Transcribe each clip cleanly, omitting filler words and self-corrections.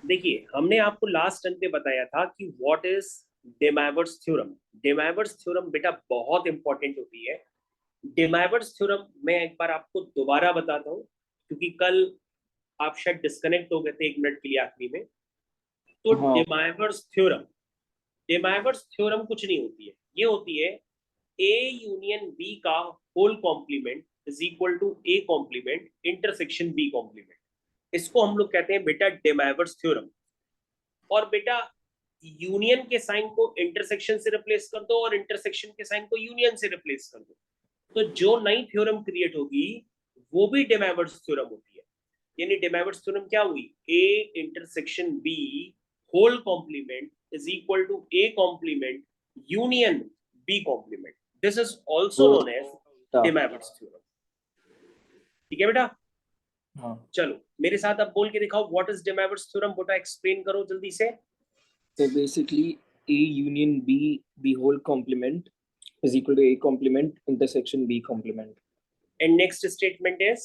देखिए, हमने आपको लास्ट टर्न पे बताया था कि व्हाट इज डेमाइवर्स थ्योरम। डेमाइवर्स थ्योरम बेटा बहुत इंपॉर्टेंट होती है। डेमाइवर्स थ्योरम मैं एक बार आपको दोबारा बताता हूँ, क्योंकि कल आप शायद डिस्कनेक्ट हो गए थे 1 मिनट के लिए आखिरी में। तो हाँ। डेमाइवर्स थ्योरम कुछ नहीं होती है, ये होती है ए यूनियन बी का whole complement is equal to A complement intersection B complement. इसको हम लोग कहते हैं बेटा डेमाइवर्स थ्योरम। और बेटा यूनियन के साइन को इंटरसेक्शन से रिप्लेस कर दो और इंटरसेक्शन के साइन को यूनियन से रिप्लेस कर दो, तो जो नई थ्योरम क्रिएट होगी वो भी डेमाइवर्स थ्योरम होती है। यानी डेमाइवर्स थ्योरम क्या हुई, A intersection B whole complement is equal to A complement union B complement. This is also तो नोन एज डेमाइवर्स थ्योरम। ठीक है बेटा। हाँ, चलो मेरे साथ अब बोल के दिखाओ, व्हाट इज डेमाइवर्स थ्योरम, बेटा एक्सप्लेन करो जल्दी से। so basically A union B the whole complement is equal to A complement intersection B complement. And next statement is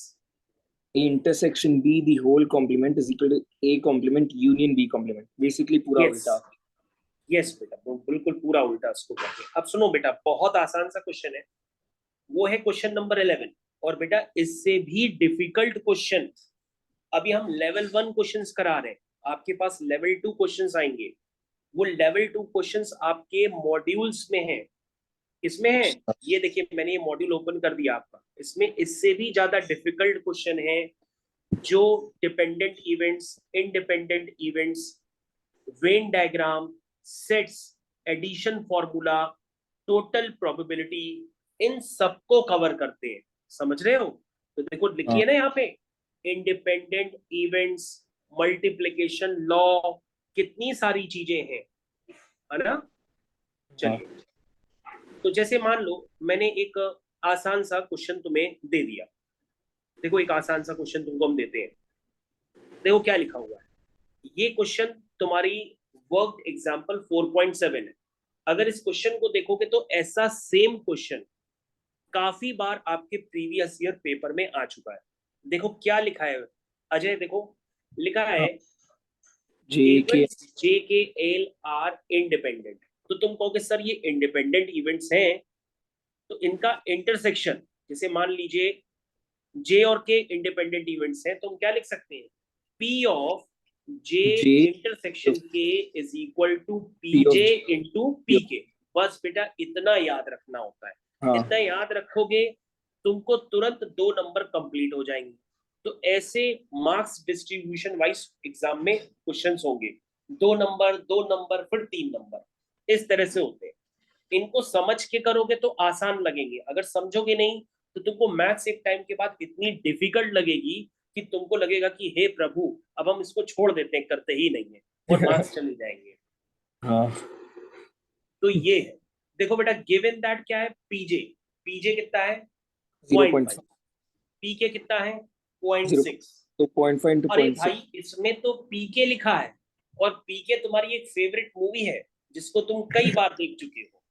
A intersection B the whole complement is equal to A complement union B complement. Basically पूरा yes, उल्टा। Yes बेटा, वो बिल्कुल पूरा उल्टा उसको कहते हैं। अब सुनो बेटा, बहुत आसान सा क्वेश्चन है, वो है क्वेश्चन नंबर 11। और बेटा इससे भी डिफिकल्ट क्वेश्चन अभी हम लेवल 1 क्वेश्चंस करा रहे हैं, आपके पास लेवल 2 क्वेश्चंस आएंगे। वो लेवल 2 क्वेश्चंस आपके मॉड्यूल्स में है। इसमें है, ये देखिए मैंने ये मॉड्यूल ओपन कर दिया आपका, इसमें इससे भी ज्यादा डिफिकल्ट क्वेश्चन है, जो dependent events, independent events, Venn diagram, sets, addition formula, total probability, इन सबको कवर करते हैं। समझ रहे हो? तो देखो लिखिए हाँ। ना यहाँ पे, इंडिपेंडेंट इवेंट्स, मल्टीप्लिकेशन लॉ, कितनी सारी चीजें हैं, है ना। हाँ। चलिए, तो जैसे मान लो मैंने एक आसान सा क्वेश्चन तुम्हें दे दिया। देखो एक आसान सा क्वेश्चन तुमको हम देते हैं, देखो क्या लिखा हुआ है। ये क्वेश्चन तुम्हारी वर्क एग्जाम्पल 4.7 है। अगर इस क्वेश्चन को देखोगे तो ऐसा सेम क्वेश्चन काफी बार आपके प्रीवियस ईयर पेपर में आ चुका है। देखो क्या लिखा है अजय, देखो लिखा हाँ। है जे के इवेंट्स जे के एल आर इंडिपेंडेंट। तो तुम कहोगे सर ये इंडिपेंडेंट इवेंट्स हैं, तो इनका इंटरसेक्शन, जैसे मान लीजिए जे और के इंडिपेंडेंट इवेंट्स हैं, तो हम क्या लिख सकते हैं, P of J J intersection K is equal to P P of J J. Into P K. बस बेटा इतना याद रखना होता है। हाँ। इतना याद रखोगे तुमको तुरंत 2 नंबर कंप्लीट हो जाएंगे। तो ऐसे मार्क्स डिस्ट्रीब्यूशन वाइज एग्जाम में क्वेश्चंस होंगे, 2 नंबर, 2 नंबर, फिर 3 नंबर, इस तरह से होते हैं। इनको समझ के करोगे तो आसान लगेंगे, अगर समझोगे नहीं तो तुमको मैथ्स एक टाइम के बाद इतनी डिफिकल्ट लगेगी कि तुमको लगेगा कि हे प्रभु, अब हम इसको छोड़ देते हैं, करते ही नहीं है, और मार्क्स चले जाएंगे। हाँ। तो ये है, देखो बेटा गिवन दैट क्या है, पीजे, पीजे कितना है, जीरो पॉइंट पॉइंट फाइव पीके कितना है, पॉइंट जीरो सिक्स तो 0.5 इंटू अरे 0.6। भाई इसमें तो पीके लिखा है, और पीके तुम्हारी एक फेवरेट मूवी है जिसको तुम कई बार देख चुके हो,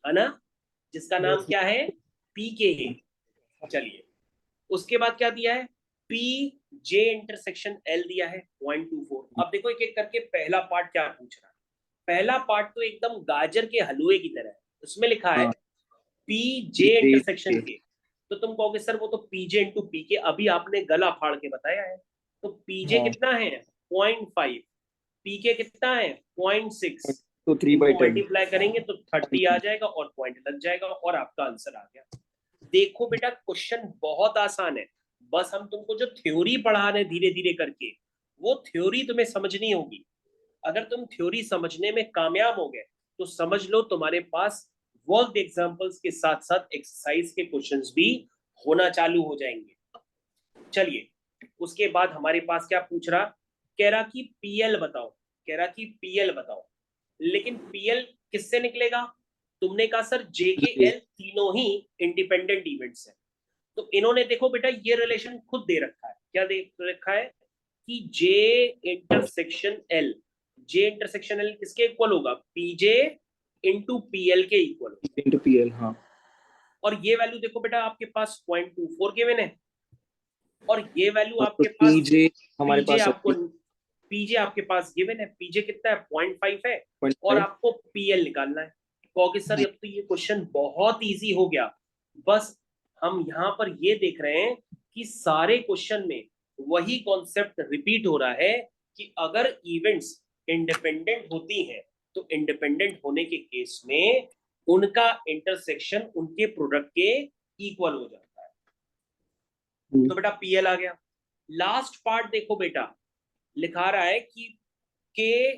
है ना, जिसका नाम क्या है, पीके। चलिए, उसके बाद क्या दिया है, पी जे इंटरसेक्शन एल दिया है 0.24। अब देखो एक एक करके पहला पार्ट क्या पूछ रहा है। पहला पार्ट तो एकदम गाजर के हलवे की तरह है, उसमें लिखा है हाँ। पी जे जे इंटरसेक्शन के। तो तुम कहोगे सर वो तो पीजे इंटू पी के, अभी आपने गला फाड़ के बताया है। तो पीजे हाँ। कितना है, 0.5, पीके कितना है, 0.6। तो 3/10। इनको मल्टीप्लाई करेंगे तो 30 आ जाएगा और पॉइंट लग जाएगा, और आपका आंसर आ गया। देखो बेटा क्वेश्चन बहुत आसान है, बस हम तुमको जो थ्योरी पढ़ा रहे हैं धीरे धीरे करके, वो थ्योरी तुम्हें समझनी होगी। अगर तुम थ्योरी समझने में कामयाब हो गए तो समझ लो तुम्हारे पास वर्क एग्जांपल्स के साथ साथ एक्सरसाइज के क्वेश्चंस भी होना चालू हो जाएंगे। चलिए, उसके बाद हमारे पास क्या पूछ रहा, कह रहा कि पीएल बताओ, कह रहा कि पीएल बताओ, लेकिन पीएल किससे निकलेगा। तुमने कहा सर जे के जे। एल तीनों ही इंडिपेंडेंट इवेंट्स हैं। तो इन्होंने देखो बेटा ये रिलेशन खुद दे रखा है, क्या दे रखा है कि जे इंटरसेक्शन एल, जे इंटरसेक्शन एल किसके इक्वल होगा, पीजे इंटू पीएल के इक्वल। Into PL. हाँ। और ये वैल्यू देखो बेटा आपके पास 0.24 गिवन है, और ये वैल्यू हाँ, तो आपके पास पीजे हमारे पीजे पास आपको अभी पीजे आपके पास गिवन है, पीजे कितना है 0.5 है, और 0.5 आपको पीएल निकालना है। कहोगे सर अब तो ये क्वेश्चन बहुत इजी हो गया। बस हम यहाँ पर ये देख रहे हैं कि सारे क्वेश्चन में वही कॉन्सेप्ट रिपीट हो रहा है कि अगर इवेंट्स इंडिपेंडेंट होती हैं तो इंडिपेंडेंट होने के केस में उनका इंटरसेक्शन उनके प्रोडक्ट के इक्वल हो जाता है। तो बेटा पीएल आ गया। लास्ट पार्ट देखो बेटा, लिखा रहा है कि के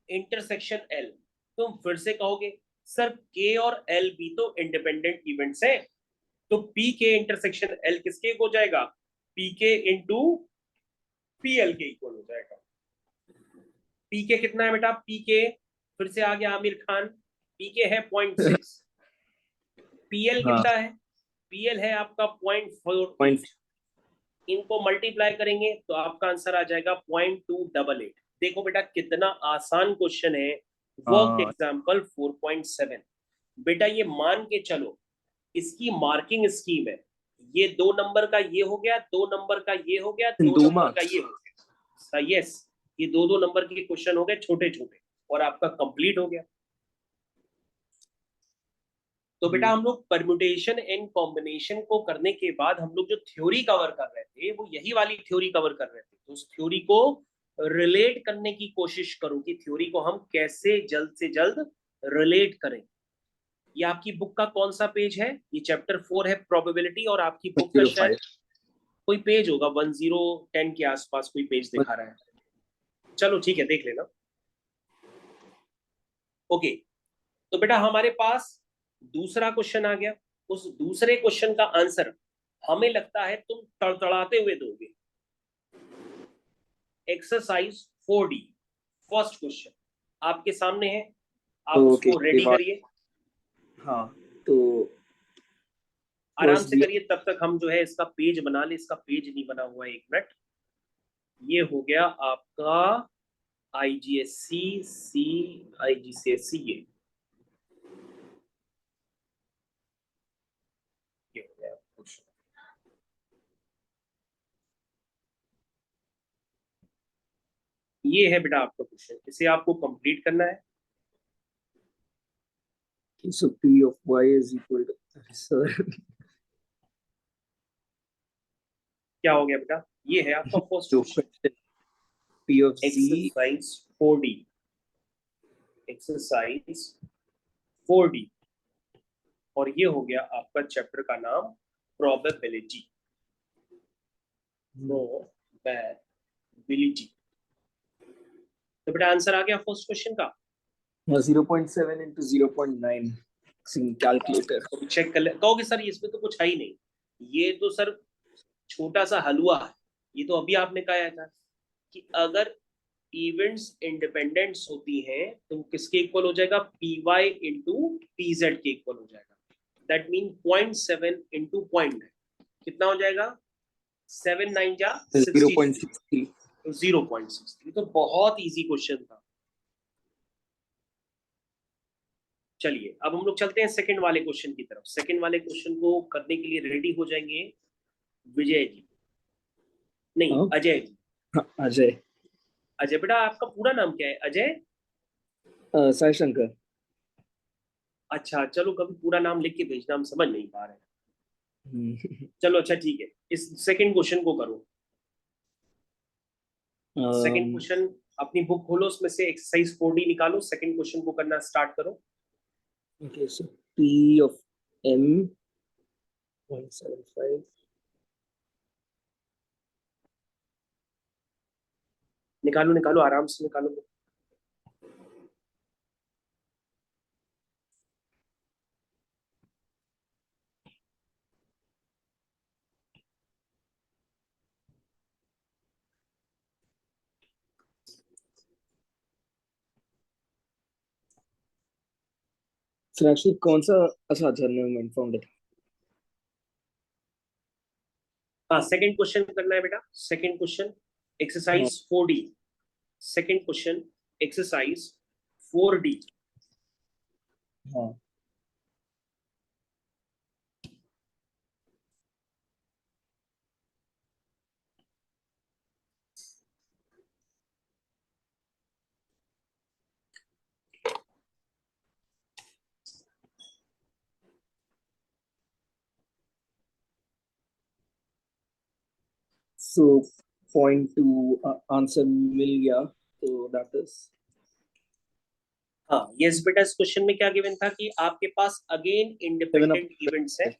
इंटरसेक्शन एल। तुम फिर से कहोगे सर के और एल भी तो इंडिपेंडेंट इवेंट्स हैं, तो पी के इंटरसेक्शन एल किसके हो जाएगा, पी के इंटू पी एल के इक्वल हो जाएगा। पी के कितना है बेटा, पी के फिर से आ गया आमिर खान, पी के है 0.6, पीएल हाँ कितना है, पीएल है आपका 0.48, इनको मल्टीप्लाई करेंगे तो आपका आंसर आ जाएगा 0.288। देखो बेटा कितना आसान क्वेश्चन है। वर्क हाँ एग्जाम्पल 4.7। बेटा ये मान के चलो इसकी मार्किंग स्कीम है, ये 2 नंबर का ये हो गया, 2 नंबर का ये हो गया, दो 2 नंबर का मार्क्स। ये हो गया। यस, ये 2 2 नंबर के क्वेश्चन हो गए छोटे छोटे, और आपका कंप्लीट हो गया। तो बेटा हम लोग परम्यूटेशन एंड कॉम्बिनेशन को करने के बाद हम लोग जो थ्योरी कवर कर रहे थे वो यही वाली थ्योरी कवर कर रहे थे। तो उस थ्योरी को रिलेट करने की कोशिश करो कि थ्योरी को हम कैसे जल्द से जल्द रिलेट करें। ये आपकी बुक का कौन सा पेज है, ये चैप्टर 4 है प्रोबेबिलिटी, और आपकी बुक का शायद 0.05 कोई पेज होगा 1010 के आसपास कोई पेज दिखा रहा है। चलो ठीक है देख लेना। ओके, तो बेटा हमारे पास दूसरा क्वेश्चन आ गया। उस दूसरे क्वेश्चन का आंसर हमें लगता है तुम तड़तड़ाते हुए दोगे। एक्सरसाइज 4D, फर्स्ट क्वेश्चन आपके सामने है, आप ओके उसको रेडी करिए, हाँ तो आराम फर्स्ट से दिया। करिए, तब तक हम जो है इसका पेज बना ले। इसका पेज नहीं बना हुआ है, 1 मिनट। ये हो गया आपका IGSC सी, IGCSE, ये हो गया क्वेश्चन। ये है बेटा आपका क्वेश्चन, इसे आपको कंप्लीट करना है। So P of y is equal to, sir, क्या हो गया बेटा, ये है आपका फर्स्ट तो question, question P of z exercise 4D, exercise 4D, और ये हो गया आपका चैप्टर का नाम प्रोबेबिलिटी, प्रोबेबिलिटी। तो बेटा आंसर आ गया फर्स्ट क्वेश्चन का। 0.7 into 0.9 कैलकुलेटर। तो चेक कर ले, कहोगे सर इसमें तो कुछ है ही नहीं, ये तो सर छोटा सा हलवा है। ये तो अभी आपने कहा था कि अगर इवेंट्स इंडिपेंडेंस होती हैं तो किसके इक्वल हो जाएगा, P Y into P Z के इक्वल हो जाएगा। दैट मीन 0.7 इंटू पॉइंट कितना हो जाएगा, 7 9 जा 63, 0.63। तो 0.63। तो बहुत इजी क्वेश्चन था। चलिए अब हम लोग चलते हैं सेकंड वाले क्वेश्चन की तरफ। सेकंड वाले क्वेश्चन को करने के लिए रेडी हो जाएंगे विजय जी, नहीं हाँ अजय जी। अजय। अजय बेटा आपका पूरा नाम क्या है, अजय? साई शंकर। अच्छा चलो, कभी पूरा नाम लिख के भेजना, हम समझ नहीं पा रहे हैं। चलो अच्छा ठीक है, इस सेकंड क्वेश्चन को करो। सेकंड क्वेश्चन अपनी बुक खोलो, उसमें से एक्सरसाइज 4D निकालो, सेकंड क्वेश्चन को करना स्टार्ट करो। okay, so P of m 0.75 निकालो निकालो, आराम से निकालो। सर एक्चुअली कौन सा असाधारण मूवमेंट फाउंडेड। हाँ सेकंड क्वेश्चन करना है बेटा, सेकंड क्वेश्चन हाँ exercise 4D, second question exercise 4D। हाँ So point to आंसर मिल गया, तो that is हाँ यस बेटा, इस क्वेश्चन में क्या गिवन था कि आपके पास अगेन 7 इंडिपेंडेंट up इवेंट्स है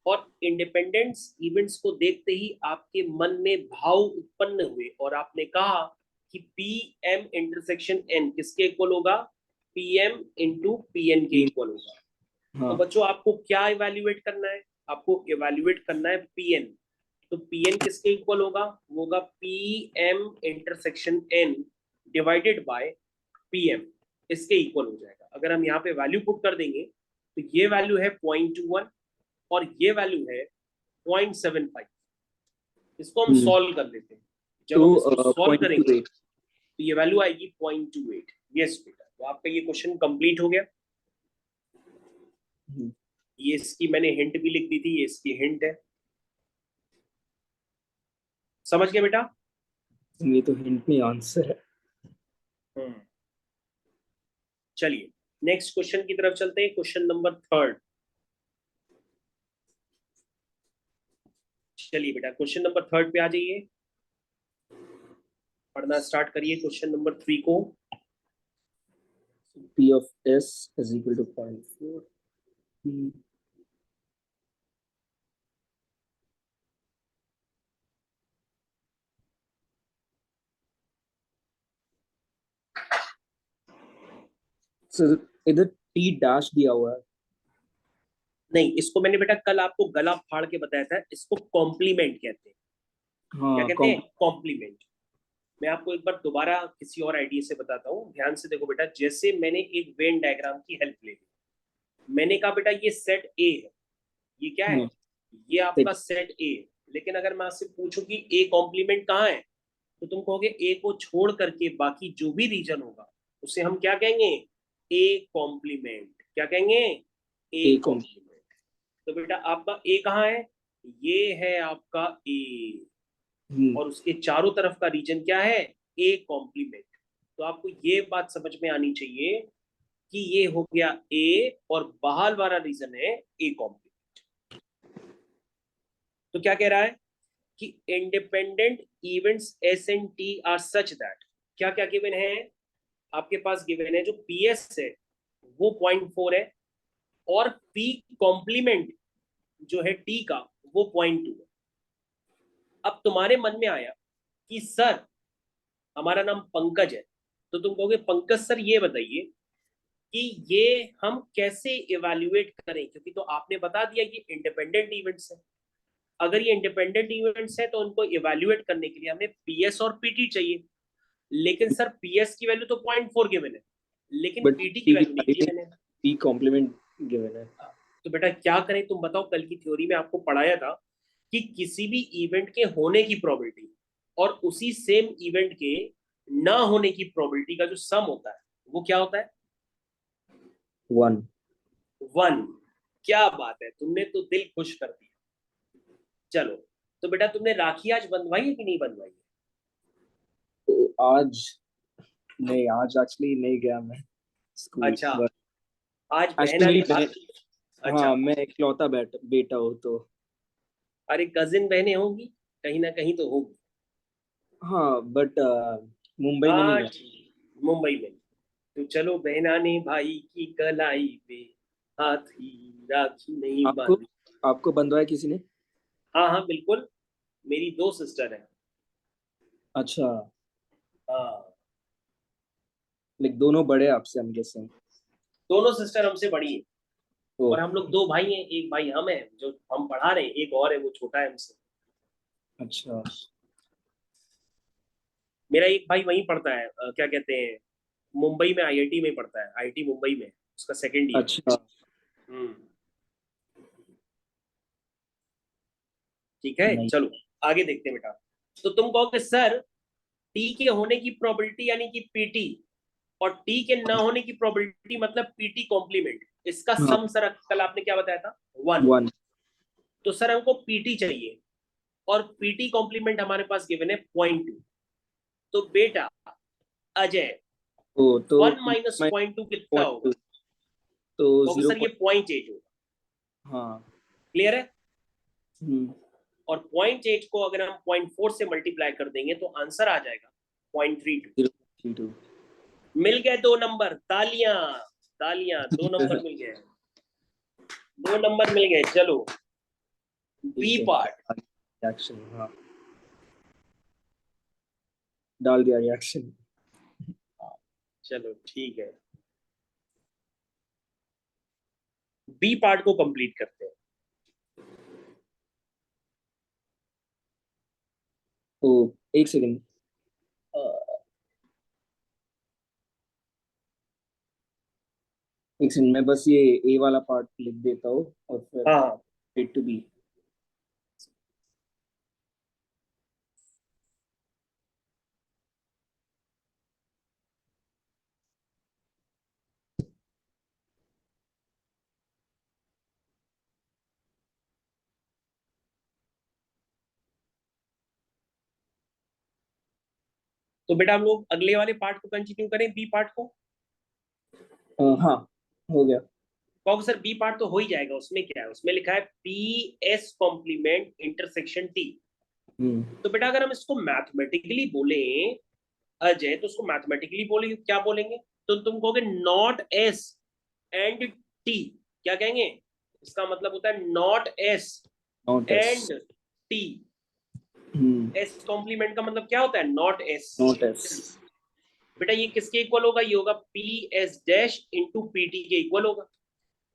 और इंडिपेंडेंस इवेंट्स को देखते ही आपके मन में भाव उत्पन्न हुए और आपने कहा कि पी एम इंटरसेक्शन एन किसके इक्वल होगा, P M into P N के इक्वल होगा। तो हाँ बच्चों आपको क्या इवेल्युएट करना है, आपको इवेल्युएट करना है पी एन। तो पी एन किसके इक्वल होगा, वो होगा P M intersection N divided by P M, इसके इक्वल हो जाएगा। अगर हम यहाँ पे वैल्यू पुट कर देंगे तो ये वैल्यू है 0.21 और ये वैल्यू है 0.75। इसको हम सॉल्व कर लेते हैं। जब हम इसको सॉल्व करेंगे तो ये वैल्यू आएगी 0.28। यस बेटा, तो आपका ये क्वेश्चन कंप्लीट हो गया। ये इसकी मैंने हिंट भी लिख दी थी, ये इसकी हिंट है। समझ गए बेटा? ये तो हिंट नहीं, आंसर है। चलिए नेक्स्ट क्वेश्चन की तरफ चलते हैं, क्वेश्चन नंबर 3। चलिए बेटा क्वेश्चन नंबर 3 पे आ जाइए, पढ़ना स्टार्ट करिए क्वेश्चन नंबर 3 को। P of S is equal to 0.4. So इधर T dash दिया हुआ है। नहीं, इसको मैंने बेटा कल आपको गला फाड़ के बताया था, इसको कॉम्प्लीमेंट कहते हैं। हाँ, क्या कहते हैं? कॉम्प्लीमेंट। मैं आपको एक बार दोबारा किसी और आइडिया से बताता हूँ, ध्यान से देखो बेटा। जैसे मैंने एक वेन डायग्राम की हेल्प ले ली, मैंने कहा बेटा ये सेट ए है, ये क्या है, ये आपका सेट ए। लेकिन अगर मैं आपसे पूछूं कि ए कॉम्प्लीमेंट कहाँ है, तो तुम कहोगे ए को छोड़ करके बाकी जो भी रीजन होगा उसे हम क्या कहेंगे, ए कॉम्प्लीमेंट। क्या कहेंगे? A complement. तो बेटा आपका ए कहाँ है, ये है आपका ए, और उसके चारों तरफ का रीजन क्या है, ए कॉम्प्लीमेंट। तो आपको ये बात समझ में आनी चाहिए कि ये हो गया ए और बाहर वाला रीजन है ए कॉम्प्लीमेंट। तो क्या कह रहा है कि independent events S and T are such that, क्या क्या गिवन है आपके पास, गिवन है जो पी एस है वो 0.4 है और पी कॉम्प्लीमेंट जो है टी का वो 0.2 है। अब तुम्हारे मन में आया कि सर हमारा नाम पंकज है, तो तुम कहोगे पंकज सर ये बताइए कि ये हम कैसे इवैल्यूएट करें, क्योंकि तो आपने बता दिया ये इंडिपेंडेंट इवेंट्स है। अगर ये इंडिपेंडेंट इवेंट्स है तो उनको इवैल्यूएट करने के लिए हमें पीएस और पीटी चाहिए। लेकिन सर पीएस की वैल्यू तो 0.4 गिवन है, लेकिन पीटी की वैल्यू नहीं गिवन है, पी कॉम्प्लीमेंट गिवन है। तो बेटा क्या करें तुम बताओ। कल की थ्योरी में आपको पढ़ाया था कि किसी भी इवेंट के होने की प्रोबेबिलिटी और उसी सेम इवेंट के ना होने की प्रोबेबिलिटी का जो सम होता है वो क्या होता है, 1। क्या बात है, तुमने तो दिल खुश कर दिया। चलो तो बेटा तुमने राखी आज बंधवाई है कि नहीं बंधवाई है? तो आज नहीं, आज एक्चुअली नहीं गया मैं स्कूल। अच्छा, आज बहन एक्चुअली आने मैं, थी। अच्छा, हाँ मैं इकलौता बेटा हूँ तो। अरे कजिन बहनें होंगी, कहीं ना कहीं तो होगी। हाँ बट मुंबई में नहीं हाँ गया। मुंबई में। तो चलो बहना ने भाई की कलाई पे हाथ ही राखी नहीं आपको बांधी। आपको बंधवाया किसी ने? हाँ हाँ बिल्कुल, मेरी 2 सिस्टर हैं। अच्छा, हाँ लाइक दोनों बड़े आपसे, हम गेसिंग। दोनों सिस्टर हमसे बड़ी हैं ओ, और हम लोग 2 भाई हैं, एक भाई हम हैं जो हम पढ़ा रहे हैं, एक और है वो छोटा है हमसे। अच्छा मेरा एक भाई वहीं पढ़ता है, क्या कहते हैं, मुंबई में आईआईटी में पढ़ता है, आईआईटी मुंबई में, उसका सेकंड ईयर है। अच्छा। ठीक है नहीं, चलो आगे देखते हैं बेटा। तो तुम कहोगे सर टी के होने की प्रोबेबिलिटी यानी कि पीटी और टी के ना होने की प्रोबेबिलिटी मतलब पीटी कॉम्प्लीमेंट, इसका हाँ, सम सर कल आपने क्या बताया था, 1। 1। तो सर हमको पीटी चाहिए और पीटी कॉम्प्लीमेंट हमारे पास गिवन है 0.2। तो बेटा अजय ओ तो 1 माइनस 0.2 कितना होगा, 0.2 तो तो सर ये 0.8 होगा। हाँ। क्लियर है? हम्म और 0.8 को अगर हम 0.4 से मल्टीप्लाई कर देंगे तो आंसर आ जाएगा 0.32। 0.32 मिल गए 2 नंबर, तालियां तालियां, 2 नंबर मिल गए, 2 नंबर मिल गए। चलो बी पार्ट, रिएक्शन, हाँ डाल दिया रिएक्शन। चलो ठीक है, बी पार्ट को कंप्लीट करते हैं। तो एक सेकेंड, एक सेकंड, मैं बस ये ए वाला पार्ट लिख देता हूँ और फिर हाँ A to B। तो बेटा हम लोग अगले वाले पार्ट को कंटिन्यू करें, बी पार्ट को। हाँ हो गया। कहोगे सर बी पार्ट तो हो ही जाएगा, उसमें क्या है, उसमें लिखा है P S complement intersection T. तो बेटा अगर हम इसको मैथमेटिकली बोले अजय, तो उसको मैथमेटिकली बोले क्या बोलेंगे, तो तुम कहोगे नॉट एस एंड टी। क्या कहेंगे, इसका मतलब होता है not S not S. And T. S complement का मतलब क्या होता है, नॉट एस। Not S. बेटा ये किसके इक्वल होगा, ये होगा P S dash into P T के इक्वल होगा।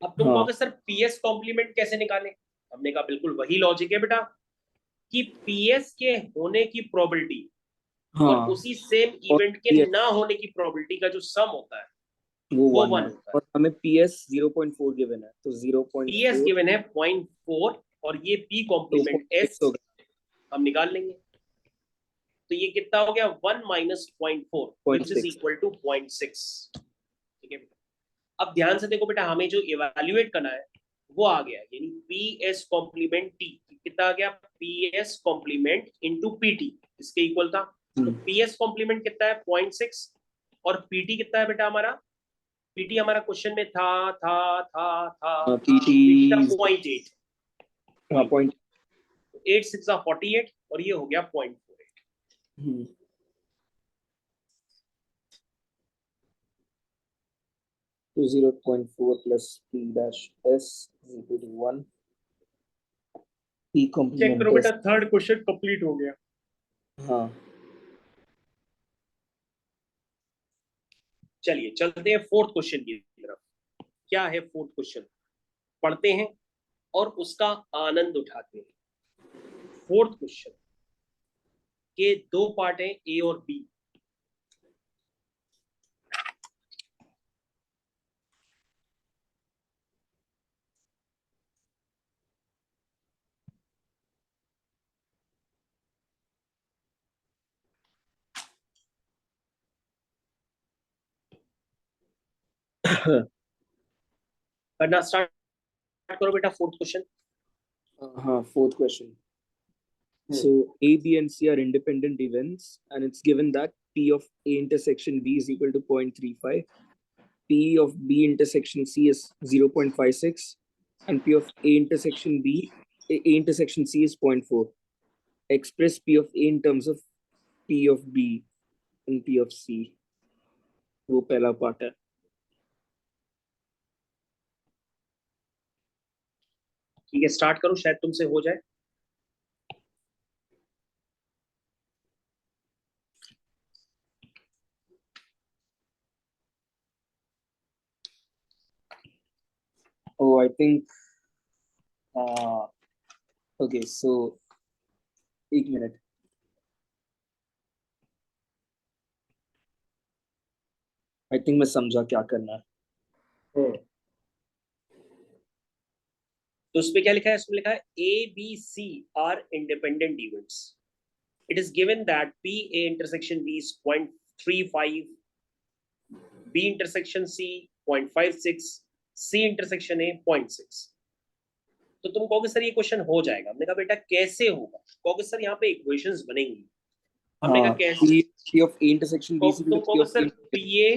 अब तुम हाँ कहोगे सर पी एस कॉम्प्लीमेंट कैसे निकालें, हमने कहा बिल्कुल वही लॉजिक है बेटा, कि पी एस के होने की प्रोबेबिलिटी और हाँ, उसी सेम और इवेंट के PS ना होने की प्रोबेबिलिटी का जो सम होता है वो वो 1 1 है, होता है। और हमें PS 0.4 गिवन है, तो पी एस 0.4 गिवन है 0.4 और ये पी तो कॉम्प्लीमेंट एस 0.6 हो गया। हम निकाल लेंगे। तो ये कितना हो गया, 1 minus 0.4 which is 0.6। Equal to 0.6। ठीक है बेटा, अब ध्यान से देखो बेटा, हमें जो इवेल्युएट करना है वो आ गया, यानी पी एस कॉम्प्लीमेंट टी कितना आ गया, P S complement into P T, इसके इक्वल था। तो पी एस कॉम्प्लीमेंट कितना है 0.6 और पीटी कितना है बेटा हमारा, पीटी हमारा क्वेश्चन में था पीटी था PT 0.8। हाँ पॉइंट। 8 6 48 और ये हो गया 0.48। तो 0.4 plus P dash S is equal to 1। P check complement करो बेटा, S। थर्ड क्वेश्चन कंप्लीट हो गया। हाँ चलिए चलते हैं फोर्थ क्वेश्चन की तरफ। क्या है फोर्थ क्वेश्चन, पढ़ते हैं और उसका आनंद उठाते हैं। फोर्थ क्वेश्चन के 2 पार्ट हैं, ए और बी। करना स्टार्ट करो बेटा, फोर्थ क्वेश्चन। हाँ fourth question. So A, B, and C are independent events, and it's given that P of A intersection B is equal to 0.35, P of B intersection C is 0.56, and P of A intersection A intersection C is 0.4. Express P of A in terms of P of B and P of C. वो पहला part है। ठीक है start करो, शायद तुमसे हो जाए। Oh, I think uh, okay, so एक मिनट। आई थिंक मैं समझा क्या करना है। तो उसमें क्या लिखा है, उसमें लिखा है A B C are independent events. It is given that P A intersection B is 0.35, B intersection C 0.56, C intersection A 0.6। तो तुम कहोगे सर ये क्वेश्चन हो जाएगा, हमने कहा बेटा कैसे होगा, कहोगे सर यहाँ पे इक्वेशंस बनेंगी, हमने कहा हाँ कैसे, P of A intersection B is equal तुम to P कहोगे of sir A। P A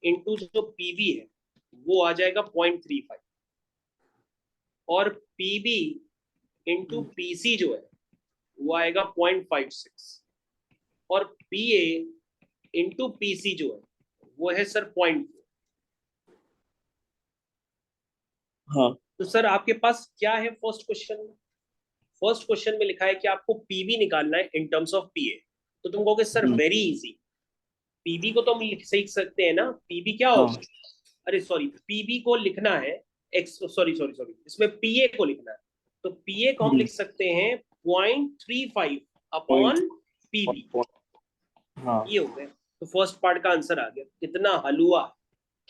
into जो पीबी है वो आ जाएगा 0.35 और पीबी इंटू पीसी जो है वो आएगा 0.56 और PA इंटू PC जो है वो है सर 0.4। हाँ। तो सर आपके पास क्या है फर्स्ट क्वेश्चन में? फर्स्ट क्वेश्चन में लिखा है कि आपको पीबी निकालना है इन टर्म्स ऑफ पीए। तो तुम कहोगे सर वेरी इजी, पीबी को तो हम सीख सकते हैं ना, पीबी क्या हाँ। होगा? अरे सॉरी, पीबी को लिखना है एक्स, सॉरी सॉरी सॉरी, इसमें पीए को लिखना है। तो पीए को हम लिख सकते हैं 0.35 अपॉन पीबी। हाँ। ये हो गया। तो फर्स्ट पार्ट का आंसर आ गया। कितना हलवा,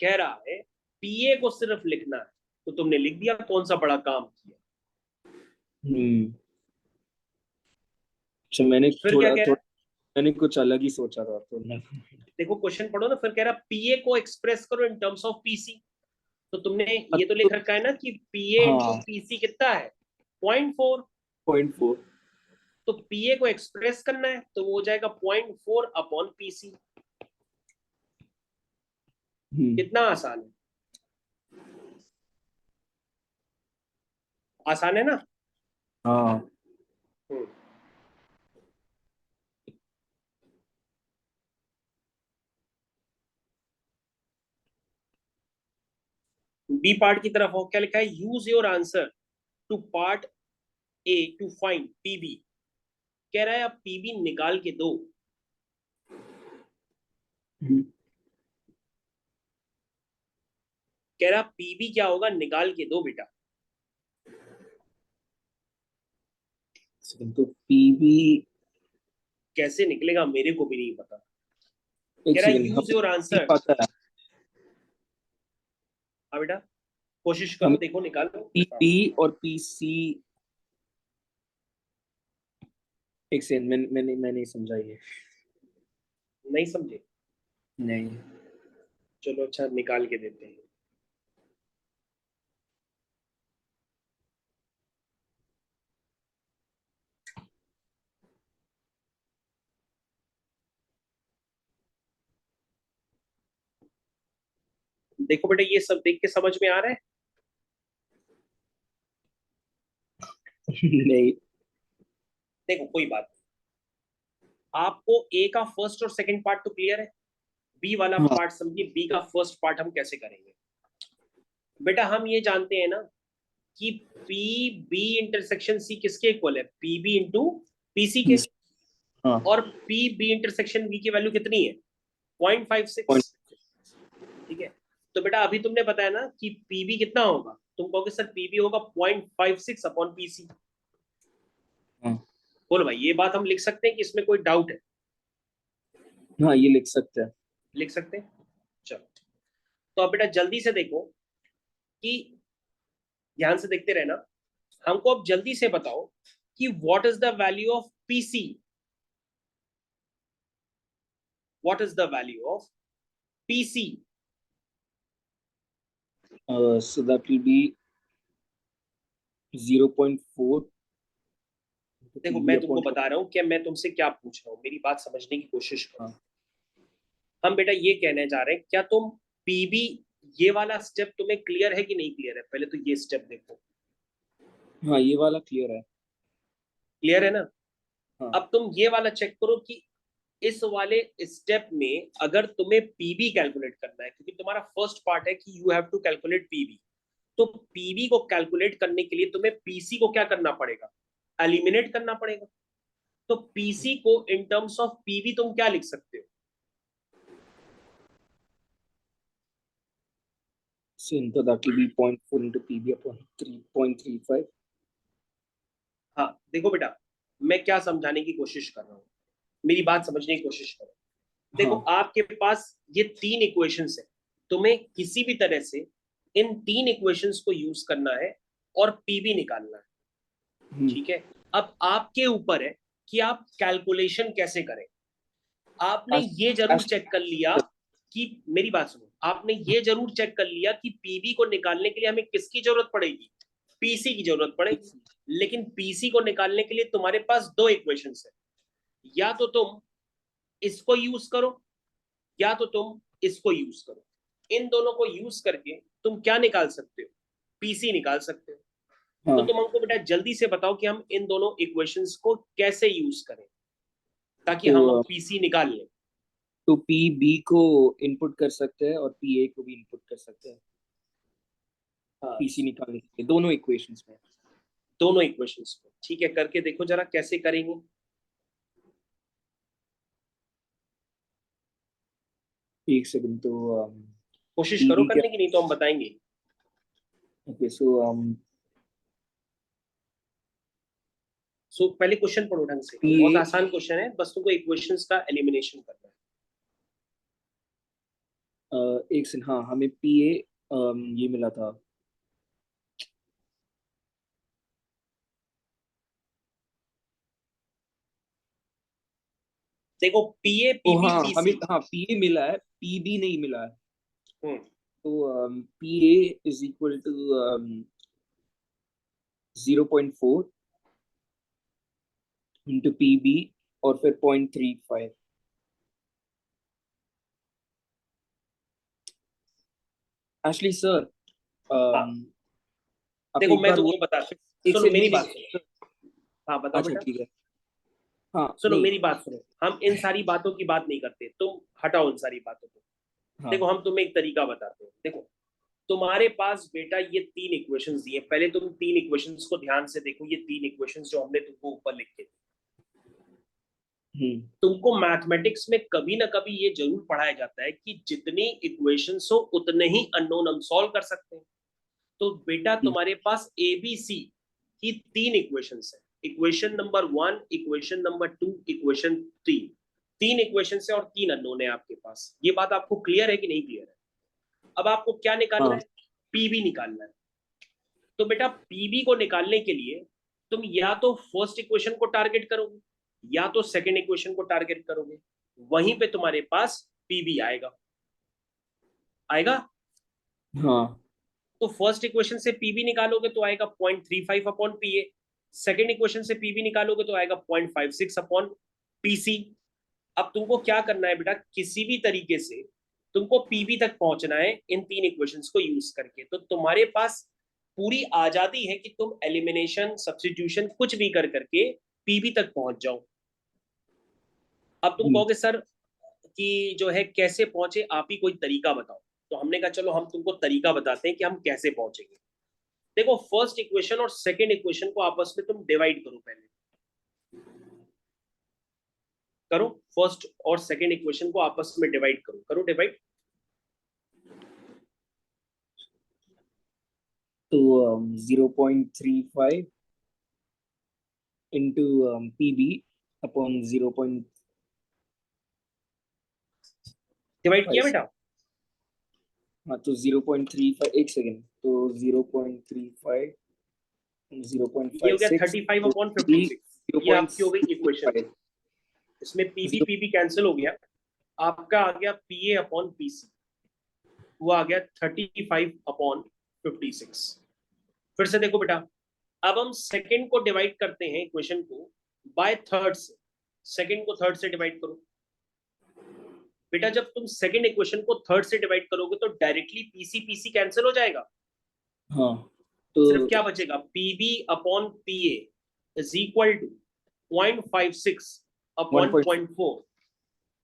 कह रहा है पीए को सिर्फ लिखना है, तो तुमने लिख दिया, कौन सा बड़ा काम किया। अच्छा, मैंने फिर क्या थोड़ा कह रहा थोड़ा है, मैंने कुछ अलग ही सोचा था तो मैं। देखो क्वेश्चन पढ़ो ना। फिर कह रहा पीए को एक्सप्रेस करो इन टर्म्स ऑफ पीसी। तो तुमने ये तो लिख रखा है ना कि पीए इंटू हाँ, पीसी कितना है, 0.4। 0.4। तो पीए को एक्सप्रेस करना है तो वो हो जाएगा 0.4 अपॉन पीसी। कितना आसान है, आसान है ना। हाँ। हम्म। बी पार्ट की तरफ हो, क्या लिखा है, use your answer to part A to find PB. कह रहा है अब पीबी निकाल के दो। कह रहा पीबी क्या होगा, निकाल के दो बेटा। तो पीवी, कैसे निकलेगा मेरे को भी नहीं पता। एक कह रहा सेकंड, यूज योर हमें आंसर। पता है। हाँ बेटा, कोशिश करो, हमें देखो निकालो। हाँ, पीपी और पीसी, एक सेकंड, मैं नहीं समझा ये। नहीं समझे? नहीं। चलो अच्छा, निकाल के देते हैं। देखो बेटा, ये सब देख के समझ में आ रहा है? नहीं। देखो कोई बात नहीं, आपको ए का फर्स्ट और सेकंड पार्ट तो क्लियर है। बी वाला हाँ। पार्ट समझिए, बी का फर्स्ट पार्ट हम कैसे करेंगे। बेटा हम ये जानते हैं ना कि पी बी इंटरसेक्शन सी किसके इक्वल है, पी बी इंटू पीसी के। हाँ। और पी बी इंटरसेक्शन बी की वैल्यू कितनी है, 0.56। ठीक है। तो बेटा अभी तुमने बताया ना कि पीबी कितना होगा, तुम कहोगे सर पीबी होगा 0.56 अपॉन पीसी। हाँ। बोलो भाई, ये बात हम लिख सकते हैं कि इसमें कोई डाउट है? हाँ, ये लिख सकते हैं। लिख सकते हैं। चलो, तो अब बेटा जल्दी से देखो कि, ध्यान से देखते रहना। हमको अब जल्दी से बताओ कि what is the value of PC, what is the value of PC. So that will be 0.4 देखो PV मैं तुमको upon बता रहा हूं कि मैं तुमसे क्या पूछ रहा हूं, मेरी बात समझने की कोशिश करो। हाँ। हम बेटा ये कहने जा रहे हैं, क्या तुम पीबी, ये वाला स्टेप तुम्हें क्लियर है कि नहीं क्लियर है, पहले तो ये स्टेप देखो। हाँ, ये वाला क्लियर है। क्लियर है ना? हाँ। अब तुम ये वाला चेक करो कि इस वाले स्टेप में अगर तुम्हें पीबी कैलकुलेट करना है, क्योंकि तुम्हारा फर्स्ट पार्ट है कि you have to calculate PB, तो पीबी को कैलकुलेट करने के लिए तुम्हें पीसी को क्या करना पड़ेगा, एलिमिनेट करना पड़ेगा। तो पीसी को इन टर्म्स ऑफ पीबी तुम क्या लिख सकते हो? So that will be 0.4 into PV upon 3.35. हाँ देखो बेटा, मैं क्या समझाने की कोशिश कर रहा हूँ, मेरी बात समझने की कोशिश करो। देखो हाँ। आपके पास ये तीन इक्वेशंस है, तुम्हें किसी भी तरह से इन तीन इक्वेशंस को यूज करना है और पीबी निकालना है। ठीक है। अब आपके ऊपर है कि आप कैलकुलेशन कैसे करें। आपने As, ये जरूर as, चेक कर लिया कि, मेरी बात सुनो, आपने ये जरूर चेक कर लिया कि पीबी को निकालने के लिए हमें किसकी जरूरत पड़ेगी, पीसी की जरूरत पड़ेगी। लेकिन पीसी को निकालने के लिए तुम्हारे पास दो इक्वेशंस है, या तो तुम इसको यूज करो या तो तुम इसको यूज करो। इन दोनों को यूज करके तुम क्या निकाल सकते हो, पीसी निकाल सकते हो। हाँ तो तुम हमको बेटा जल्दी से बताओ कि हम इन दोनों इक्वेशंस को कैसे यूज करें ताकि हम तो पीसी निकाल लें। तो पी बी को इनपुट कर सकते हैं और पी ए को भी इनपुट कर सकते हैं हाँ पीसी निकालने के लिए दोनों इक्वेशंस में। दोनों इक्वेशंस को, ठीक है, करके देखो जरा कैसे करेंगे। एक सेकंड। तो कोशिश पी करो बी क्या? करने की, नहीं तो हम बताएंगे। ओके सो सो पहले क्वेश्चन पढ़ो ढंग से, पी बहुत ए आसान क्वेश्चन है, बस तुमको इक्वेशंस का एलिमिनेशन करना है। एक सेकंड। हाँ हमें पी ए ये मिला था। देखो पीए ओ पीबी हाँ हमें पीसी। हाँ पी ए मिला है पी बी नहीं मिला है। हम्म तो P A is equal to 0.4 into P B और फिर 0.35। एक्चुअली सर हाँ आप देखो एक मैं बार वो तुमको बता, एक सुनो से मेरी नहीं बात नहीं सुनो। हाँ बताओ अच्छा बेटा। ठीक है। हाँ सुनो नहीं। मेरी बात सुनो, हम इन सारी बातों की बात नहीं करते, तुम हटाओ इन सारी बातों को। हाँ देखो हम तुम्हें एक तरीका बताते हैं। देखो तुम्हारे पास बेटा ये तीन इक्वेशंस दिए, पहले तुम तीन इक्वेशंस को ध्यान से देखो। ये तीन इक्वेशंस जो हमने तुमको ऊपर लिखे, तुमको मैथमेटिक्स में कभी ना कभी ये जरूर पढ़ाया जाता है कि जितनी इक्वेशंस हो उतने ही अननोन हम सॉल्व कर सकते हैं। तो बेटा तुम्हारे पास एबीसी की तीन इक्वेशंस है, equation number 1, equation number 2, equation 3। तीन इक्वेशन है और तीन अननोन है आपके पास। ये बात आपको क्लियर है कि नहीं क्लियर है? अब आपको क्या निकालना हाँ है? पीबी निकालना है। तो बेटा पीबी को निकालने के लिए तुम या तो फर्स्ट इक्वेशन को टारगेट करोगे या तो सेकंड इक्वेशन को टारगेट करोगे, वहीं पे तुम्हारे पास पीबी आएगा। आएगा। हाँ तो फर्स्ट इक्वेशन से पीबी निकालोगे तो आएगा 0.35 अपॉन पीए। सेकेंड इक्वेशन से पीबी निकालोगे तो आएगा 0.56 अपॉन पीसी। अब तुमको क्या करना है बेटा, किसी भी तरीके से तुमको पीबी तक पहुंचना है इन तीन इक्वेशंस को यूज करके। तो तुम्हारे पास पूरी आजादी है कि तुम एलिमिनेशन सब्स्टिट्यूशन कुछ भी कर करके पीबी तक पहुंच जाओ। अब तुम कहोगे सर कि जो है कैसे पहुंचे, आप ही कोई तरीका बताओ। तो हमने कहा चलो हम तुमको तरीका बताते हैं कि हम कैसे पहुंचेंगे। देखो फर्स्ट इक्वेशन और सेकंड इक्वेशन को आपस में तुम डिवाइड करो। पहले करो, फर्स्ट और सेकंड इक्वेशन को आपस में डिवाइड करो, करो डिवाइड। तो 0.35 into P B upon 0.5। Divide किया बेटा? हाँ तो 0.35 एक सेकेंड। तो 0.35 ये हो गया 0.56 35 तो अपॉन बी 56। जीरो ये पॉइंट आपकी हो गई इक्वेशन। फाइव इसमें पीबी जीरो पीबी कैंसिल हो गया, आपका आ गया पीए अपॉन पीसी, वो आ गया 35 अपॉन 56। फिर से देखो बेटा, अब हम सेकंड को डिवाइड करते हैं इक्वेशन को बाय थर्ड से। सेकंड को थर्ड से डिवाइड करो। बेटा जब तुम सेकंड इक्वेशन को थर्ड से डिवाइड करोगे तो डायरेक्टली पीसी पीसी कैंसिल हो जाएगा। हाँ सिर्फ तो क्या बचेगा, PB upon PA is equal to 0.56 upon 0.4।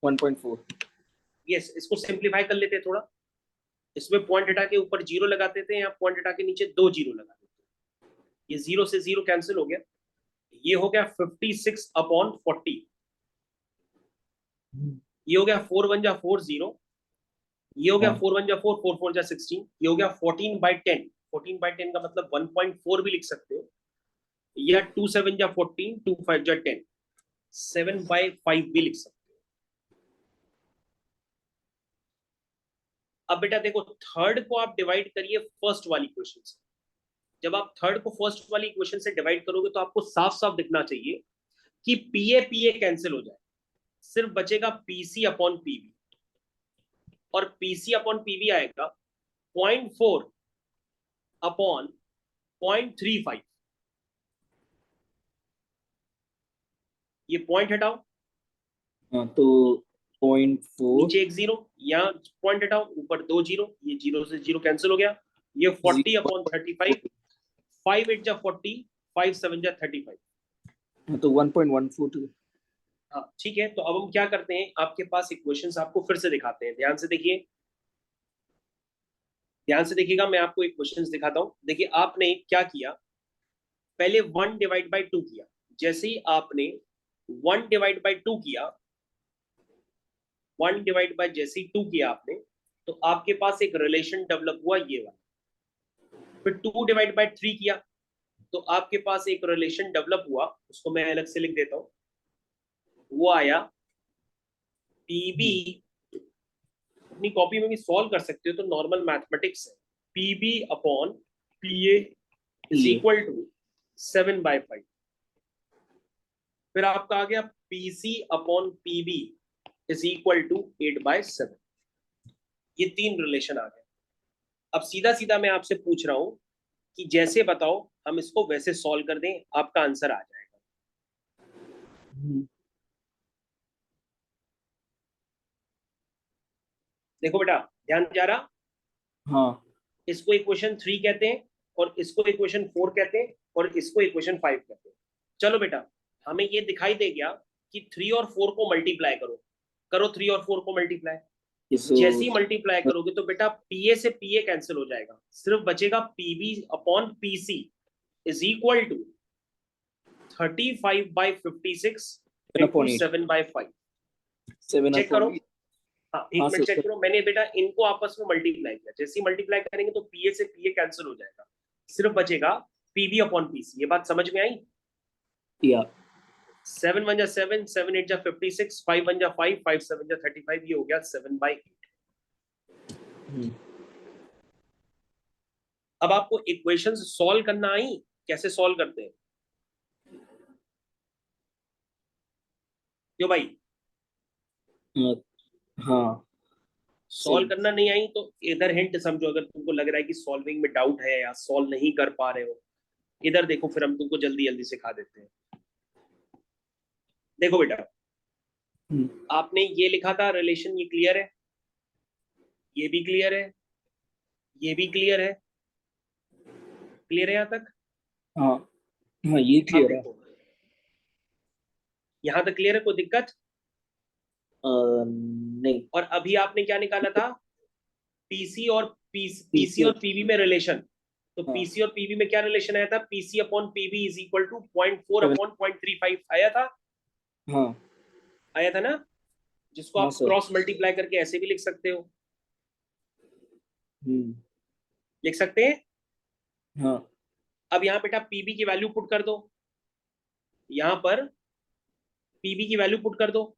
1.4। Yes, इसको सिंप्लीफाई कर लेते हैं थोड़ा। इसमें पॉइंट हटा के ऊपर जीरो लगा देते हैं, या पॉइंट हटा के नीचे दो जीरो लगा देते हैं। ये जीरो से जीरो कैंसिल हो गया। ये हो गया 56 अपॉन 40। ये हो गया 4 1 जा 4 0। ये हो गया हाँ 4 1 जा 4, 4 4 जा 16। ये हो गया 14/10। 14/10 का मतलब 1.4 भी लिख सकते हो, या 2 7 जा 14, 2 5 जा 10, 7/5 भी लिख सकते हो। अब बेटा देखो थर्ड को आप डिवाइड करिए फर्स्ट वाली इक्वेशन से। जब आप थर्ड को फर्स्ट वाली इक्वेशन से डिवाइड करोगे तो आपको साफ साफ दिखना चाहिए कि पीए पीए कैंसिल हो जाए, सिर्फ बचेगा पीसी अपॉन पीबी। और पीसी अपॉन पीबी आएगा 0.4 अपॉन 0.35। ये पॉइंट हटाओ, हाँ तो 0.4 नीचे एक जीरो, यहाँ पॉइंट हटाओ, ऊपर दो जीरो, ये जीरो से जीरो कैंसिल हो गया। ये 40 अपॉन 35 5 8 जा 40, 5 7 जा 35। तो 1.142। हाँ ठीक है, तो अब हम क्या करते हैं, आपके पास इक्वेशंस आपको फिर से दिखाते हैं, ध्यान से देखिए, ध्यान से देखिएगा, मैं आपको इक्वेशंस दिखाता हूँ। देखिए आपने क्या किया, पहले 1 डिवाइड बाई 2 किया, जैसे ही आपने 1 डिवाइड बाई 2 किया, 1 डिवाइड बाई जैसे ही 2 किया आपने, तो आपके पास एक रिलेशन डेवलप हुआ ये वाला। फिर 2 डिवाइड बाई 3 किया, तो आपके पास एक रिलेशन डेवलप हुआ, उसको मैं अलग से लिख देता हूं, वो आया पीबी, अपनी कॉपी में भी सॉल्व कर सकते हो, तो नॉर्मल मैथमेटिक्स है, PB upon PA is equal to 7/5। फिर आपका आ गया PC upon PB is equal to 8/7। ये 3 रिलेशन आ गए। अब सीधा सीधा मैं आपसे पूछ रहा हूं कि जैसे बताओ, हम इसको वैसे सॉल्व कर दें, आपका आंसर आ जाएगा। देखो बेटा, ध्यान जा रहा, हाँ इसको इक्वेशन 3 कहते हैं, और इसको इक्वेशन 4 कहते हैं, और इसको इक्वेशन 5 कहते हैं। चलो बेटा, हमें ये दिखाई दे गया कि 3 और 4 को मल्टीप्लाई करो, करो 3 और 4 को मल्टीप्लाई। जैसे ही मल्टीप्लाई करोगे तो बेटा पीए से पीए कैंसिल हो जाएगा, सिर्फ बचेगा PB upon PC is equal to 35/56 into 7/5। Check करो, हाँ एक मिनट चेक करो, मैंने बेटा इनको आपस में मल्टीप्लाई किया, जैसे ही मल्टीप्लाई करेंगे तो पीए से पीए कैंसिल हो जाएगा, सिर्फ बचेगा पीबी अपॉन पीसी। ये बात समझ में आई? या 7 1 जा 7, 7 8 जा 56, 5 1 जा 5, 5 7 जा 35, ये हो गया 7/8। अब आपको इक्वेशंस सॉल्व करना आई, कैसे सॉल्व करते हैं क्यों भाई? हाँ सॉल्व करना नहीं आई तो इधर हिंट समझो, अगर तुमको लग रहा है कि सॉल्विंग में डाउट है या सॉल्व नहीं कर पा रहे हो, इधर देखो, फिर हम तुमको जल्दी जल्दी सिखा देते हैं। देखो बेटा, आपने ये लिखा था रिलेशन, ये क्लियर है, ये भी क्लियर है, ये भी क्लियर है, क्लियर है यहां तक? हाँ हाँ ये अब क्लियर है। देखो, यहां तक क्लियर है, कोई दिक्कत? नहीं। और अभी आपने क्या निकाला था, पीसी और पीसी पीसी और पीबी में रिलेशन, तो हाँ पीसी और पीबी में क्या रिलेशन आया था, PC upon PB is equal to 0.4 7 upon 0.35 आया था, हाँ आया था ना, जिसको हाँ आप सर। क्रॉस मल्टीप्लाई करके ऐसे भी लिख सकते हो, हम्म लिख सकते हैं। हाँ अब यहाँ बेटा पीबी की वैल्यू पुट कर दो, यहाँ पर पीबी की वैल्यू पुट कर दो,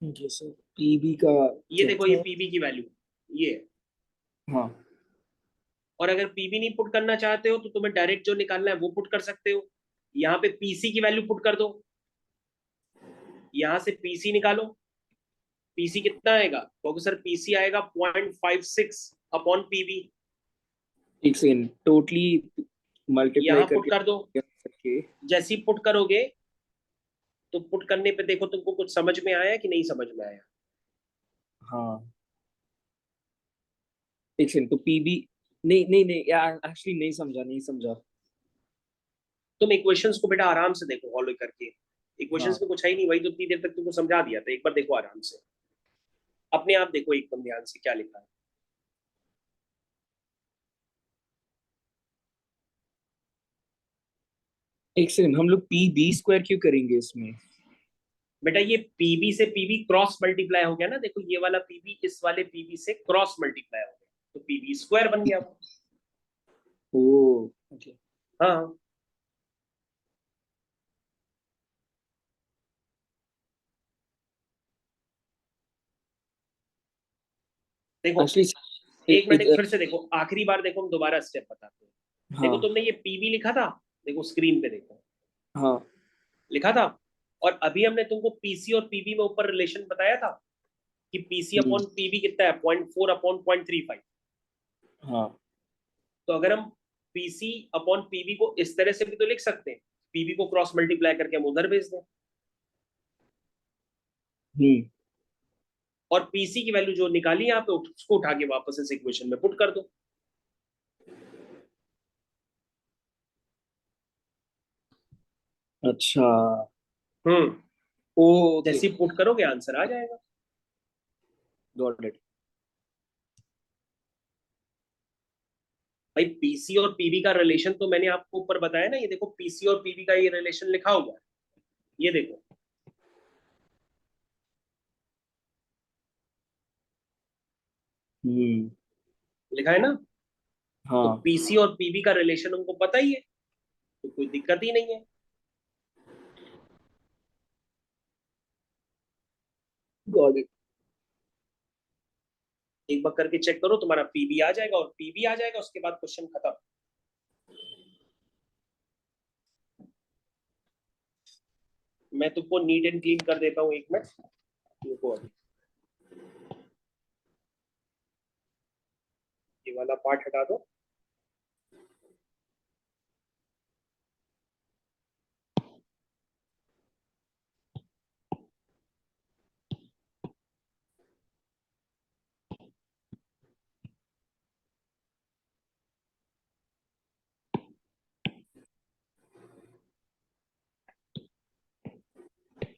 जी सर। पीबी का ये क्या देखो, ये था? पीबी की वैल्यू ये है। हाँ और अगर पीबी नहीं पुट करना चाहते हो तो तुम्हें डायरेक्ट जो निकालना है वो पुट कर सकते हो, यहाँ पे पीसी की वैल्यू पुट कर दो, यहाँ से पीसी निकालो, पीसी कितना आएगा, क्योंकि सर पीसी आएगा 0.56 अपॉन पीबी, एक सेकेंड, टोटली मल्टीप्लाई यहाँ पुट करके कर दो। करके जैसे ही पुट करोगे तो पुट करने पे देखो तुमको कुछ समझ में आया कि नहीं समझ में आया? हाँ एक सेकेंड, तो पीबी नहीं नहीं नहीं यार, एक्चुअली नहीं समझा, नहीं समझा। तुम इक्वेशंस को बेटा आराम से देखो, फॉलो करके, इक्वेशंस हाँ में कुछ है ही नहीं, वही तो इतनी देर तक तुमको समझा दिया था, एक बार देखो आराम से, अपने आप देखो एकदम ध्यान से क्या लिखा है। एक सेकेंड, हम लोग पी बी स्क्वायर क्यों करेंगे इसमें? बेटा ये पीबी से पीबी क्रॉस मल्टीप्लाई हो गया ना, देखो ये वाला पीबी इस वाले पीबी से क्रॉस मल्टीप्लाई हो गया, तो पीबी स्क्वायर बन गया वो। ओ ओके। हाँ देखो, एक्चुअली एक मिनट फिर से देखो, आखिरी बार देखो, हम दोबारा स्टेप बताते हैं। देखो हाँ तुमने ये पीबी लिखा था, देखो स्क्रीन पे देखो, हाँ लिखा था, और अभी हमने तुमको पीसी और पीबी में ऊपर रिलेशन बताया था कि पीसी अपॉन पीबी कितना है, 0.4 अपॉन 0.35। हाँ तो अगर हम पीसी अपॉन पीबी को इस तरह से भी तो लिख सकते हैं, पीबी को क्रॉस मल्टीप्लाई करके हम उधर भेज दें, हम्म और पीसी की वैल्यू जो निकाली यहाँ पे उसको उठा के वापस इस इक्वेशन में पुट कर दो। अच्छा, हम्म, ओके, जैसे पुट करोगे आंसर आ जाएगा। Got it. भाई पीसी और पीबी का रिलेशन तो मैंने आपको ऊपर बताया ना, ये देखो पीसी और पीबी का ये रिलेशन लिखा हुआ है, ये देखो। हम्म। लिखा है ना। तो हाँ, पीसी और पीबी का रिलेशन उनको पता ही है, तो कोई दिक्कत ही नहीं है। Got it. एक बार करके चेक करो, तुम्हारा पीबी आ जाएगा और पीबी आ जाएगा, उसके बाद क्वेश्चन खत्म। मैं तुमको नीट एंड क्लीन कर देता हूँ, एक मिनट रुको अभी। ये वाला पार्ट हटा दो।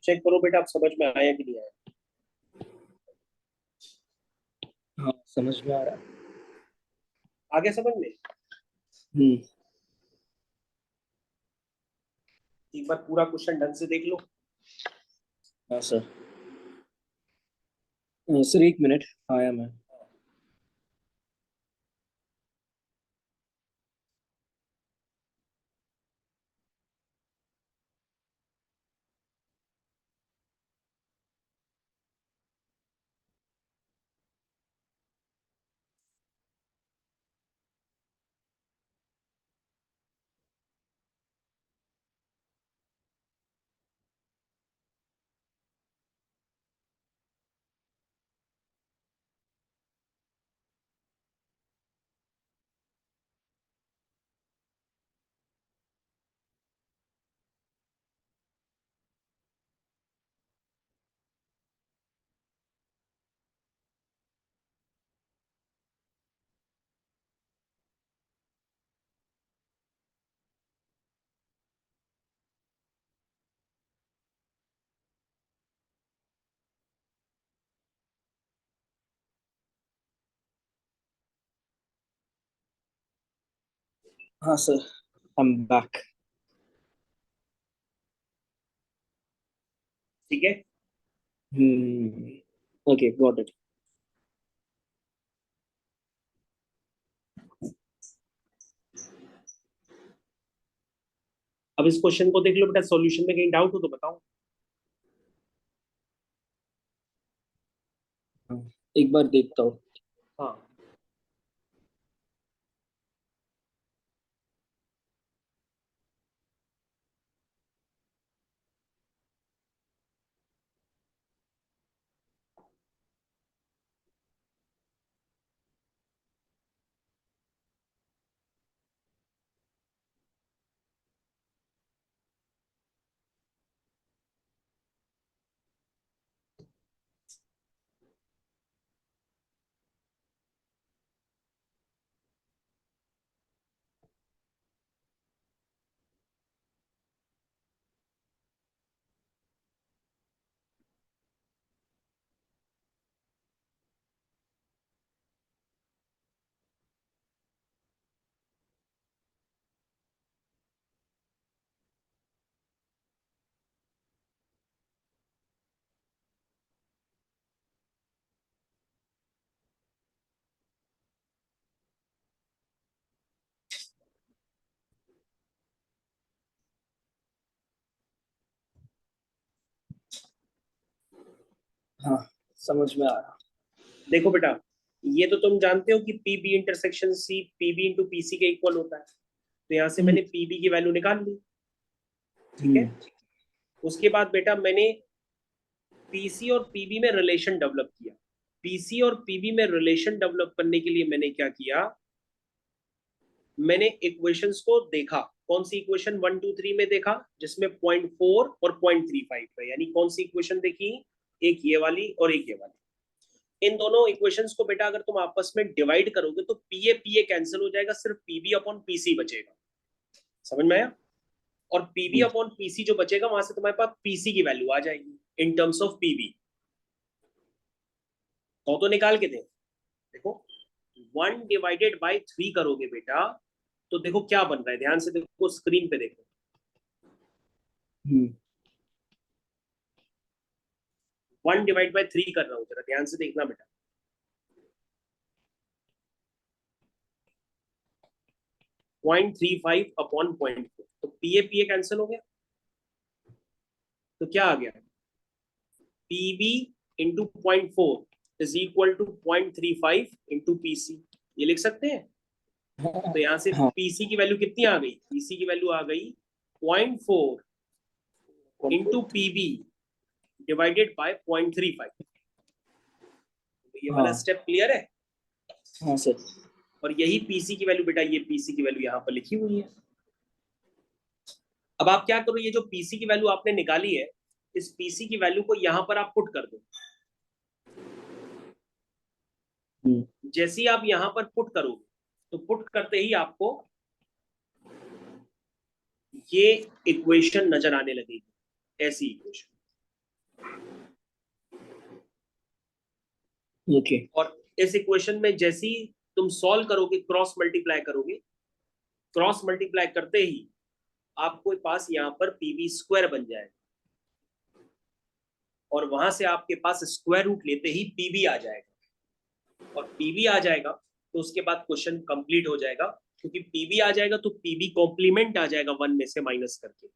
चेक करो बेटा, आप समझ में आया कि नहीं आया। हाँ, समझ में आ रहा है। आगे समझ में। हम्म। एक बार पूरा क्वेश्चन ढंग से देख लो। हाँ सर। सर, एक मिनट, आया मैं। हाँ सर, आई एम बैक। ठीक है। हम्म। Okay, got it. अब इस क्वेश्चन को देख लो बेटा, सॉल्यूशन में कहीं डाउट हो तो बताओ। एक बार देखता हूँ। हाँ। हाँ, समझ में आ रहा। देखो बेटा, ये तो तुम जानते हो कि PB intersection C PB into PC के इक्वल होता है, तो यहाँ से हम्म। मैंने पीबी की वैल्यू निकाल ली। ठीक है। हम्म। उसके बाद बेटा मैंने पीसी और पीबी में रिलेशन डेवलप किया। पीसी और पीबी में रिलेशन डेवलप करने के लिए मैंने क्या किया, मैंने इक्वेशंस को देखा। कौन सी इक्वेशन 1 2 3 में देखा, जिसमें 0.4 और 0.35 है, यानी कौन सी इक्वेशन देखी, एक ये वाली और एक ये वाली। इन दोनों इक्वेशंस को बेटा अगर तुम आपस में डिवाइड करोगे तो पीए पीए कैंसिल हो जाएगा, सिर्फ पीबी अपॉन पीसी बचेगा। समझ में आया। और पीवी अपॉन पीसी जो बचेगा वहां से तुम्हारे पास पीसी की वैल्यू आ जाएगी इन टर्म्स ऑफ पीवी। तो निकाल के दे, देखो 1/3 करोगे बेटा तो देखो क्या बन रहा है, ध्यान से देखो स्क्रीन पे देखो। 1/3 कर रहा हूं, जरा ध्यान से देखना बेटा। 0.35 अपॉन 0.4, तो पीए कैंसिल हो गया, तो क्या आ गया, PB into 0.4 is equal to 0.35 into PC, ये लिख सकते हैं। तो यहां से हाँ पीसी की वैल्यू कितनी आ गई, पीसी की वैल्यू आ गई 0.4 इंटू पीबी डिवाइडेड बाय 0.35। ये वाला हाँ स्टेप क्लियर है। हाँ सर। और यही पीसी की वैल्यू बेटा, ये पीसी की वैल्यू यहाँ पर लिखी हुई है। अब आप क्या करो, ये जो पीसी की वैल्यू आपने निकाली है, इस पीसी की वैल्यू को यहां पर आप पुट कर दो। जैसे ही आप यहां पर पुट करोगे, तो पुट करते ही आपको ये इक्वेशन नजर आने लगेगी, ऐसी इक्वेशन। ओके। और इस इक्वेशन में जैसे ही तुम सॉल्व करोगे, क्रॉस मल्टीप्लाई करोगे, क्रॉस मल्टीप्लाई करते ही आपको पास यहाँ पर पीवी स्क्वायर बन जाएगा, और वहां से आपके पास स्क्वायर रूट लेते ही पीवी आ जाएगा। और पीवी आ जाएगा तो उसके बाद क्वेश्चन कंप्लीट हो जाएगा, क्योंकि पीवी आ जाएगा तो पीवी कॉम्प्लीमेंट आ जाएगा 1 में से माइनस करके।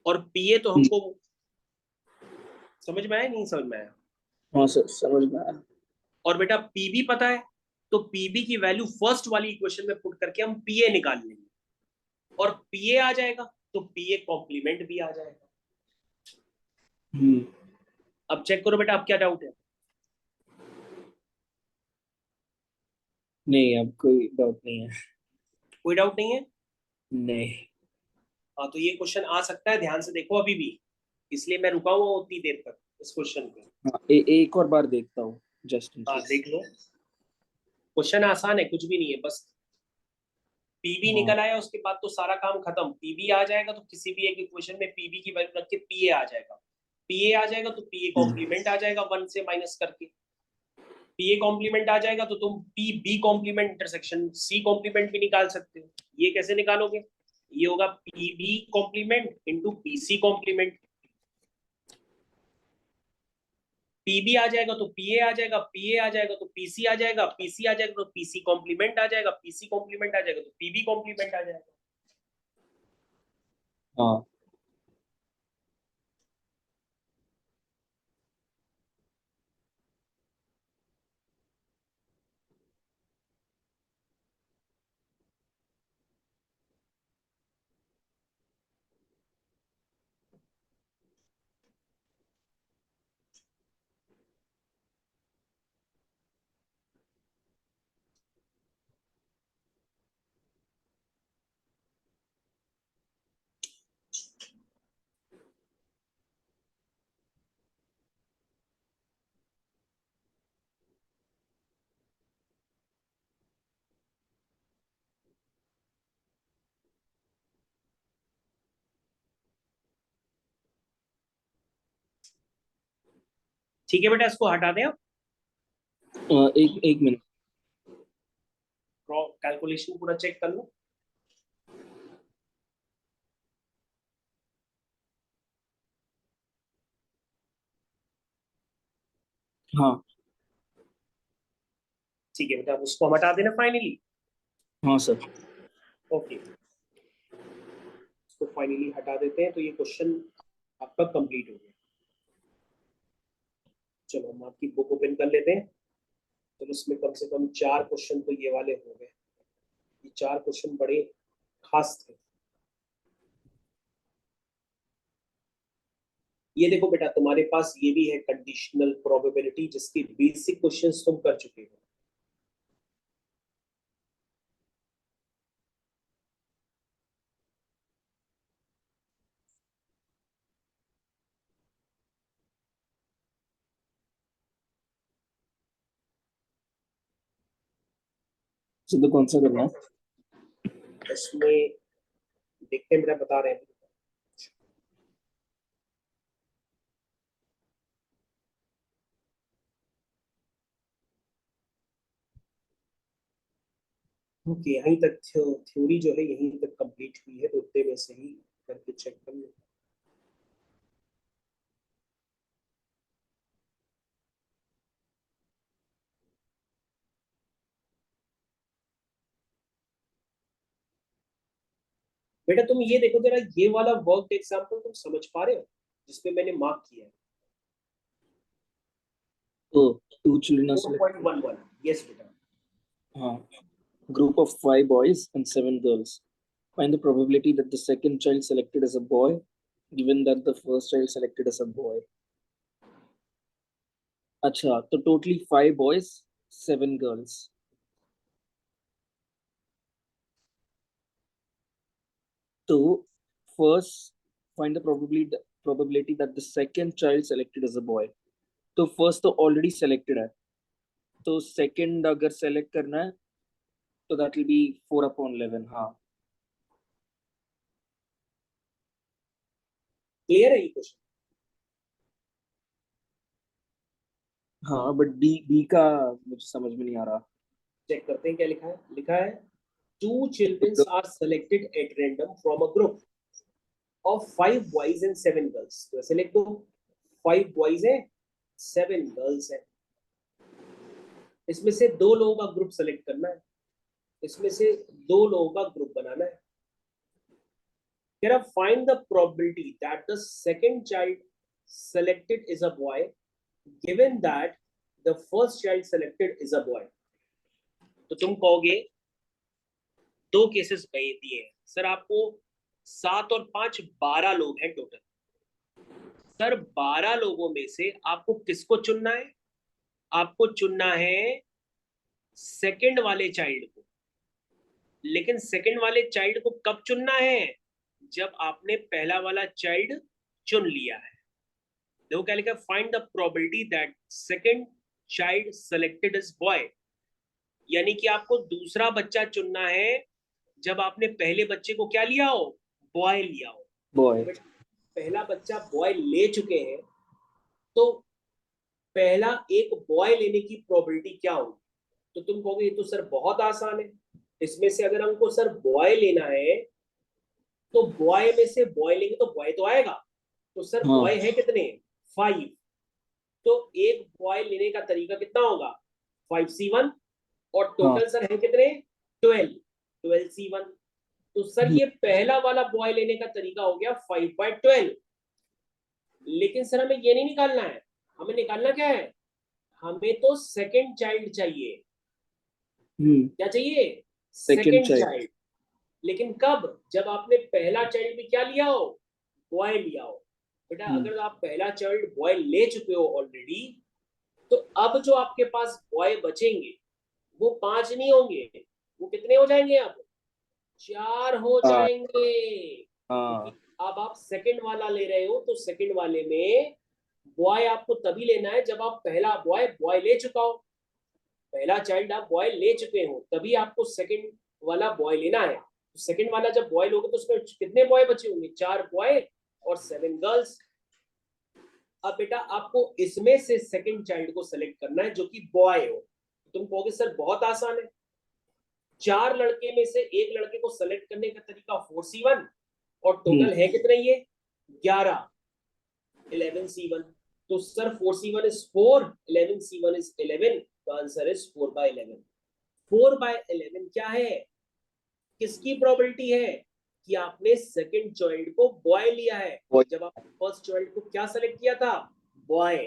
और पीए तो हमको समझ में आया, नहीं समझ में आया। हाँ सर समझ में आया। और बेटा पीवी पता है, तो पीवी की वैल्यू फर्स्ट वाली इक्वेशन में पुट करके हम पीए निकाल लेंगे, और पीए आ जाएगा तो पीए कॉम्प्लीमेंट भी आ जाएगा। अब चेक करो बेटा, अब क्या डाउट है। नहीं अब कोई डाउट नहीं है। कोई डाउट नहीं है। नहीं। हाँ तो ये क्वेश्चन आ सकता है, ध्यान से देखो अभी भी, इसलिए मैं रुका हुआ उतनी देर तक इस क्वेश्चन पे। हाँ एक और बार देखता हूँ जस्ट इन हाँ केस। देख लो, क्वेश्चन आसान है, कुछ भी नहीं है, बस पीवी हाँ। निकल आया उसके बाद तो सारा काम खत्म। पीवी आ जाएगा तो किसी भी एक इक्वेशन में पीवी की वैल्यू रख के पीए आ जाएगा, पीए आ जाएगा तो पीए कॉम्प्लीमेंट आ जाएगा 1 से माइनस करके। पीए कॉम्प्लीमेंट आ जाएगा तो तुम P B complement intersection C complement भी निकाल सकते हो। ये कैसे निकालोगे, ये होगा P B complement into P C complement. P B आ जाएगा तो पीए आ जाएगा, पीए आ जाएगा तो पीसी आ जाएगा, पीसी आ जाएगा तो पीसी कॉम्प्लीमेंट आ जाएगा, पीसी कॉम्प्लीमेंट आ जाएगा तो पीबी कॉम्प्लीमेंट आ जाएगा। हाँ ठीक है बेटा, इसको हटा दें आप, एक एक मिनट। कैलकुलेशन पूरा चेक कर लो। हाँ ठीक है बेटा, उसको हम हटा देना फाइनली। हाँ सर। ओके, इसको फाइनली हटा देते हैं, तो ये क्वेश्चन आपका कंप्लीट हो गया। चलो हम आपकी बुक ओपन कर लेते हैं। तो इसमें कम से कम 4 क्वेश्चन तो ये वाले हो गए। ये 4 क्वेश्चन बड़े खास थे। ये देखो बेटा, तुम्हारे पास ये भी है कंडीशनल प्रोबेबिलिटी, जिसकी बेसिक क्वेश्चंस तुम कर चुके हो। तो कौन सा करना है? इसमें देखते हैं बेटा, बता रहे हैं। ओके, यहीं तक थ्योरी जो है यहीं तक कंप्लीट हुई है, तो उतने में से ही करके चेक कर लो। बेटा तुम ये देखो जरा, ये वाला वर्क एग्जांपल तुम समझ पा रहे हो जिसपे मैंने मार्क किया है? तो 2 children are selected. 4.11, यस बेटा। हाँ. Group of 5 boys and 7 girls. Find the probability that the second child selected as a boy, given that the first child selected as a boy. अच्छा, तो totally 5 boys, 7 girls. तो first find the probability that the second child selected as a boy. तो first तो already selected है, तो second अगर select करना है तो that will be 4/11. हाँ. क्लियर है ये क्वेश्चन? हाँ, बट बी का मुझे समझ में नहीं आ रहा. चेक करते हैं क्या लिखा है। लिखा है 2 children are selected at random from a group of 5 boys and 7 girls। तो ऐसे लिख दो, 5 boys है, 7 गर्ल्स है। इसमें से 2 लोगों का ग्रुप सेलेक्ट करना है, इसमें से 2 लोगों का ग्रुप बनाना है। Here find the probability that the second child selected is a boy, given that the first child selected is a boy। तो तुम कहोगे 2 केसेस दिए हैं सर आपको, 7 और 5 12 लोग हैं टोटल। सर 12 लोगों में से आपको किसको चुनना है? आपको चुनना है सेकंड वाले चाइल्ड को। लेकिन सेकंड वाले चाइल्ड को कब चुनना है? जब आपने पहला वाला चाइल्ड चुन लिया है। देखो क्या लिखा है, find the probability that second child selected is boy. यानी कि आपको दूसरा बच्चा चुनना है जब आपने पहले बच्चे को क्या लिया हो? बॉय लिया हो। बॉय. पहला बच्चा बॉय ले चुके हैं, तो पहला एक बॉय लेने की प्रोबेबिलिटी क्या होगी? तो तुम कहोगे ये तो सर बहुत आसान है, इसमें से अगर हमको सर बॉय लेना है तो बॉय में से बॉय लेंगे तो बॉय तो आएगा। तो सर हाँ. बॉय है कितने? 5। तो एक बॉय लेने का तरीका कितना होगा? 5C1। और हाँ. टोटल सर है कितने? 12C1। तो सर ये पहला वाला बॉय लेने का तरीका हो गया 5/12। लेकिन सर हमें ये नहीं निकालना है, हमें निकालना क्या है? हमें तो सेकंड चाइल्ड चाहिए। क्या चाहिए? Second second child. चाइल्ड। लेकिन कब? जब आपने पहला चाइल्ड भी क्या लिया हो? बॉय लिया हो। बेटा अगर आप पहला चाइल्ड बॉय ले चुके हो ऑलरेडी, तो अब जो आपके पास बॉय बचेंगे वो 5 नहीं होंगे, वो कितने हो जाएंगे? अब 4 हो जाएंगे। क्योंकि अब आप सेकंड वाला ले रहे हो, तो सेकंड वाले में बॉय आपको तभी लेना है जब आप पहला बॉय ले चुका हो। पहला चाइल्ड आप बॉय ले चुके हो, तभी आपको सेकंड वाला बॉय लेना है। सेकंड वाला जब बॉय लोगे तो उसमें कितने बॉय बचे होंगे? 4 बॉय और 7 गर्ल्स। अब बेटा आपको इसमें से सेकंड चाइल्ड को सेलेक्ट करना है जो कि बॉय हो। तुम कहोगे सर बहुत आसान है, 4 लड़के में से एक लड़के को सेलेक्ट करने का तरीका 4C1, और टोटल है कितने ये? 11, 11C1। तो sir 4C1 is 4, 11C1 is 11। तो आंसर इज 4/11। 4/11 क्या है? किसकी प्रोबेबिलिटी है? कि आपने सेकंड चाइल्ड को बॉय लिया है, जब आपने फर्स्ट चाइल्ड को क्या सेलेक्ट किया था? बॉय।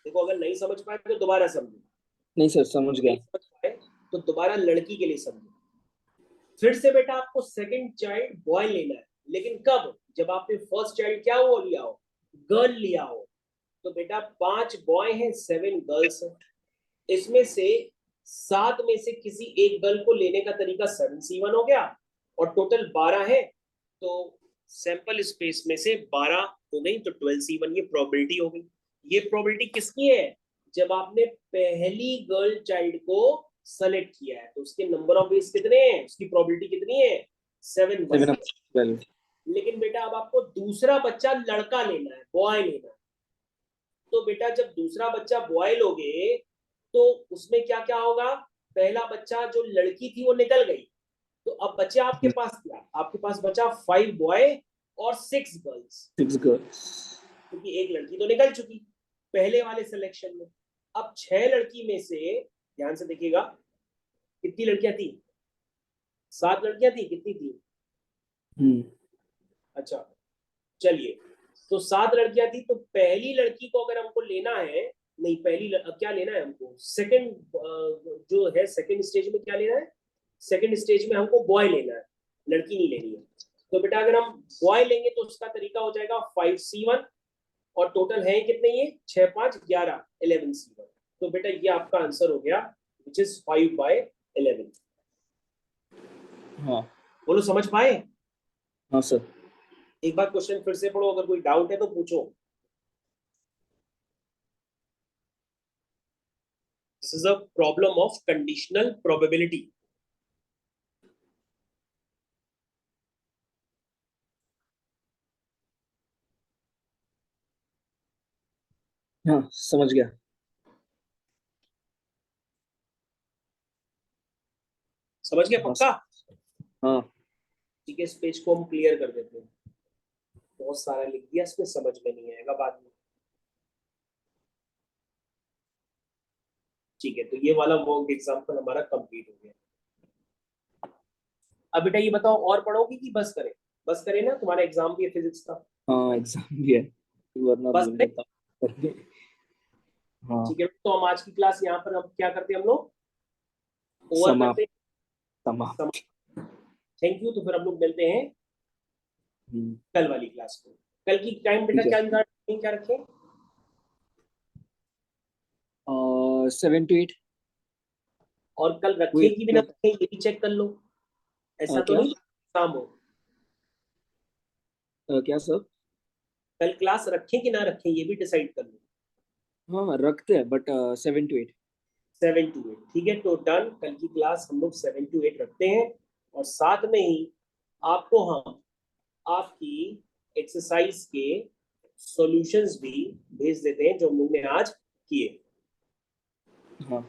देखो अगर नहीं समझ पाए तो दोबारा समझो। नहीं सर, समझ गया. समझ पाए तो दोबारा लड़की के लिए समझो। फिर से बेटा आपको सेकंड चाइल्ड बॉय लेना है, लेकिन कब? जब आपने फर्स्ट चाइल्ड क्या हो लिया हो? गर्ल लिया हो। तो बेटा 5 बॉय हैं, 7 गर्ल्स हैं। इसमें से 7 में से किसी एक गर्ल को लेने का तरीका 7C1 हो गया, और टोटल 12 है, तो सैंपल स्पेस में से 12 हो गई, तो 12C1 ये प्रोबेबिलिटी हो गई। ये प्रोबेबिलिटी किसकी है? जब आपने पहली गर्ल चाइल्ड को सेलेक्ट किया है, तो उसके नंबर ऑफ वेज कितने हैं? उसकी प्रोबेबिलिटी कितनी है? 7/12। लेकिन बेटा अब आपको दूसरा बच्चा लड़का लेना है, बॉय लेना है। तो बेटा जब दूसरा बच्चा बॉय लोगे तो उसमें क्या क्या होगा? पहला बच्चा जो लड़की थी वो निकल गई, तो अब बचा आपके पास क्या, आपके पास बचा 5 बॉय और 6 गर्ल्स, 6 girls. क्योंकि एक लड़की तो निकल चुकी पहले वाले सिलेक्शन में। अब 6 लड़की में से ध्यान से देखिएगा कितनी लड़कियां थी, 7 लड़कियां थी, कितनी थी? अच्छा चलिए, तो 7 लड़कियां थी, तो पहली लड़की को अगर हमको लेना है, नहीं अब क्या लेना है हमको, सेकंड जो है सेकंड स्टेज में क्या लेना है, सेकंड स्टेज में हमको बॉय लेना है, लड़की नहीं लेनी है। तो बेटा अगर हम बॉय लेंगे तो उसका तरीका हो जाएगा 5C1, और टोटल है कितने ये, 6 5 11 11C1। तो बेटा ये आपका आंसर हो गया, विच इज 5/11। हाँ बोलो समझ पाए? हाँ सर. एक बार क्वेश्चन फिर से पढ़ो, अगर कोई डाउट है तो पूछो। This is a problem of conditional probability. हाँ समझ गया. समझ गए हाँ पक्का? हाँ. ठीक है, इस पेज को हम क्लियर कर देते हैं, बहुत सारा लिख दिया इसमें, समझ में नहीं आएगा बाद में। ठीक है, तो ये वाला वर्क एग्जांपल हमारा कंप्लीट हो गया। अब बेटा ये बताओ, और पढ़ोगे कि बस करें? बस करें ना, तुम्हारा एग्जाम भी है फिजिक्स का। हाँ एग्जाम भी है, वरना बस बोल करें? देता. हाँ. ठीक है, तो हम आज की क्लास यहाँ पर हम क्या करते हैं, हम लोग ओवर करते समाप्त. हैं। समाप्त. थैंक यू, तो फिर हम लोग मिलते हैं कल वाली क्लास को। कल की टाइम बेटा ठीक है. क्या रखें? 7 to 8. और कल रखें Wait, कि बिना रखें ये भी चेक कर लो, ऐसा तो क्या नहीं काम हो। क्या सर? कल क्लास रखें कि ना रखें ये भी डिसाइड कर लो। हाँ रखते हैं, बट 7 to 8. 7 to 8 ठीक है, तो डन, कल की क्लास हम लोग 7 to 8 रखते हैं। और साथ में ही आपको हम आपकी एक्सरसाइज के सॉल्यूशंस भी भेज देते हैं जो हम लोग ने आज किए। हाँ.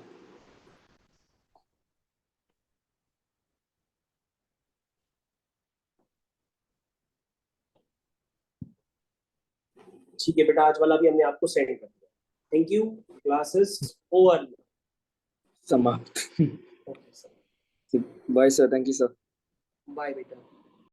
ठीक है बेटा, आज वाला भी हमने आपको सेंड कर दिया। Thank you, classes over. समाप्त. Okay sir, bye sir, thank you sir. Bye बेटा।